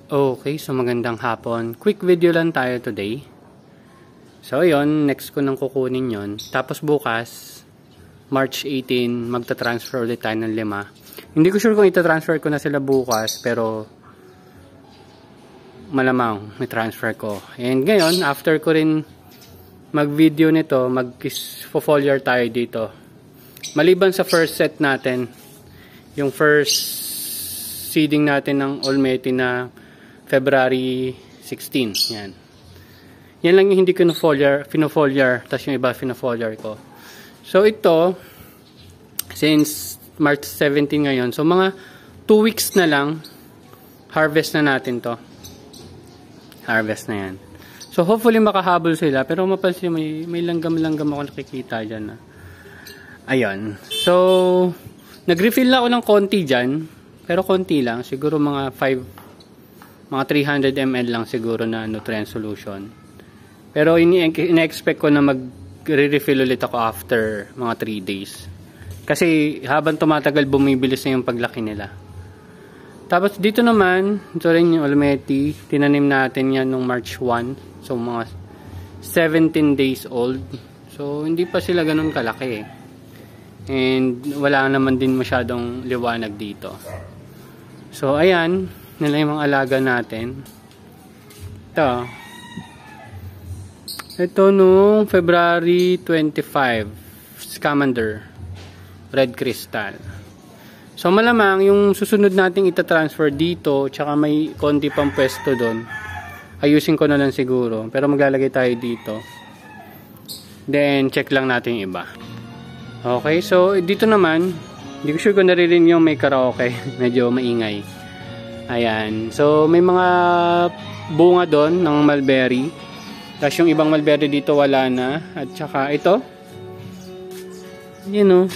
Okay, so magandang hapon. Quick video lang tayo today. So yun, next ko nang kukunin yon. Tapos bukas, March 18, magta-transfer ulit tayo ng 5. Hindi ko sure kung ita-transfer ko na sila bukas, pero malamang may transfer ko. And ngayon, after ko rin mag-video nito, mag-foliar tayo dito. Maliban sa first set natin, yung first seeding natin ng Olmeti na February 16. Yan. Yan lang yung hindi ko fino-foliar, tapos yung iba fino-foliar ko. So ito, since March 17 ngayon, so mga 2 weeks na lang, harvest na natin to. Harvest na yan. So hopefully makahabol sila, pero mapansin may langgam-langgam ako nakikita dyan. Ayun. So, nag-refill ako ng konti dyan, pero konti lang, siguro mga 300 ml lang siguro na nutrient solution. Pero ina-expect ko na mag-refill ulit ako after mga 3 days. Kasi habang tumatagal, bumibilis na yung paglaki nila. Tapos dito naman, ito rin yung Olmeti. Tinanim natin yan nung March 1. So mga 17 days old. So hindi pa sila ganun kalaki. And wala naman din masyadong liwanag dito. So ayan, nila yung mga alaga natin. Ito nung February 25, Scamander, Red Crystal. So malamang yung susunod nating ita-transfer dito, tsaka may konti pang pwesto doon, ayusin ko na lang siguro, pero maglalagay tayo dito. Then check lang natin yung iba. Okay, so dito naman, hindi ko sure kung naririnig yung may karaoke. Medyo maingay. Ayan. So may mga bunga doon ng mulberry. Tapos yung ibang mulberry dito wala na. At saka ito. Yan o.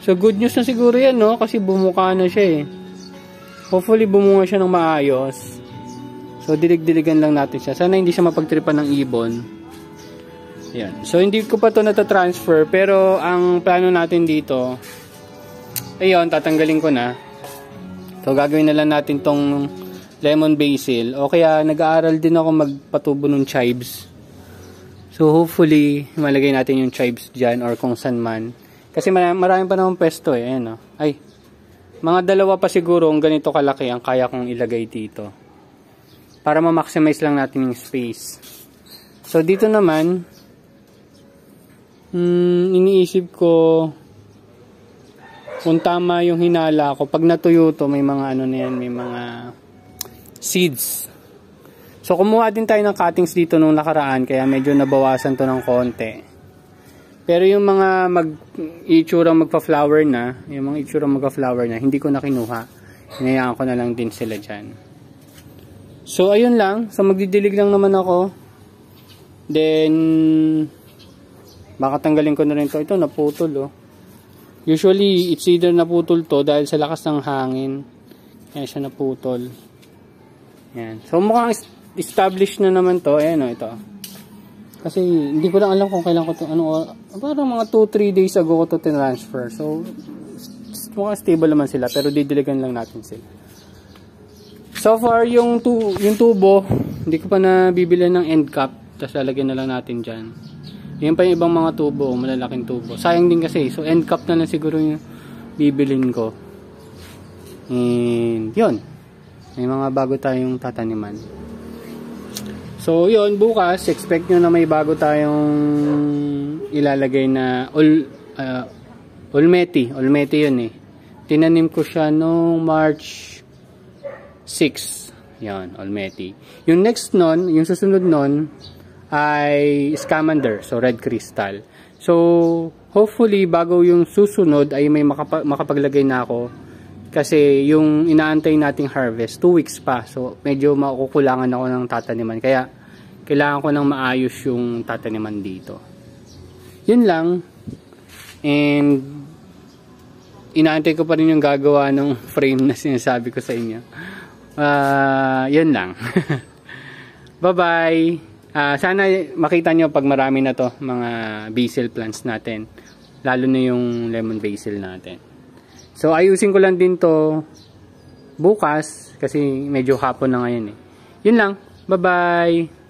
So good news na siguro yan, no? Kasi bumuka na siya eh. Hopefully bumunga siya ng maayos. So dilig-diligan lang natin siya. Sana hindi siya mapagtripan ng ibon. Ayan. So hindi ko pa to nata-transfer. Pero ang plano natin dito, ayun, tatanggalin ko na. So gagawin na lang natin tong lemon basil. O kaya nag-aaral din ako magpatubo ng chives. So hopefully malagay natin yung chives dyan or kung saan man. Kasi marami pa naman pwesto eh. Ayan, oh. Ay, mga 2 pa siguro ang ganito kalaki ang kaya kong ilagay dito. Para ma-maximize lang natin yung space. So dito naman, iniisip ko kung tama yung hinala ko. Pag natuyo to, may mga ano na yan, may mga seeds. So kumuha din tayo ng cuttings dito nung nakaraan, kaya medyo nabawasan to ng konti. Pero yung mga itsurang magpa-flower na, hindi ko na kinuha. Hinayaan ko na lang din sila dyan. So ayun lang, so magdidilig lang naman ako. Then baka tanggalin ko na rin to. Ito naputol oh. Usually, it's either naputol to dahil sa lakas ng hangin. Kaya siya naputol. Yan. So, mukhang established na naman to. Ayan o, ito. Kasi, hindi ko lang alam kung kailan ko to. Parang mga 2-3 days ago ko to transfer. So, mukhang stable naman sila. Pero didiligan lang natin sila. So far, yung tubo, hindi ko pa nabibili ng end cap. Tapos lalagyan na lang natin dyan. Yan pa yung ibang mga tubo, malalaking tubo. Sayang din kasi. So, end cap na lang siguro yung bibilin ko. And, yun. May mga bago tayong tataniman. So, yun. Bukas, expect nyo na may bago tayong ilalagay na Olmeti. Olmeti yun eh. Tinanim ko siya noong March 6. Yan, Olmeti. Yung next nun, yung susunod nun, ay Scamander, so Red Crystal. So, hopefully, bago yung susunod ay may makapaglagay na ako. Kasi yung inaantay nating harvest, 2 weeks pa. So, medyo makukulangan ako ng tataniman. Kaya, kailangan ko nang maayos yung tataniman dito. Yun lang. And, inaantay ko pa rin yung gagawa ng frame na sinasabi ko sa inyo. Yun lang. Bye-bye! Sana makita nyo pag marami na to mga basil plants natin, lalo na yung lemon basil natin. So ayusin ko lang din to bukas kasi medyo hapon na ngayon eh. Yun lang. Bye-bye!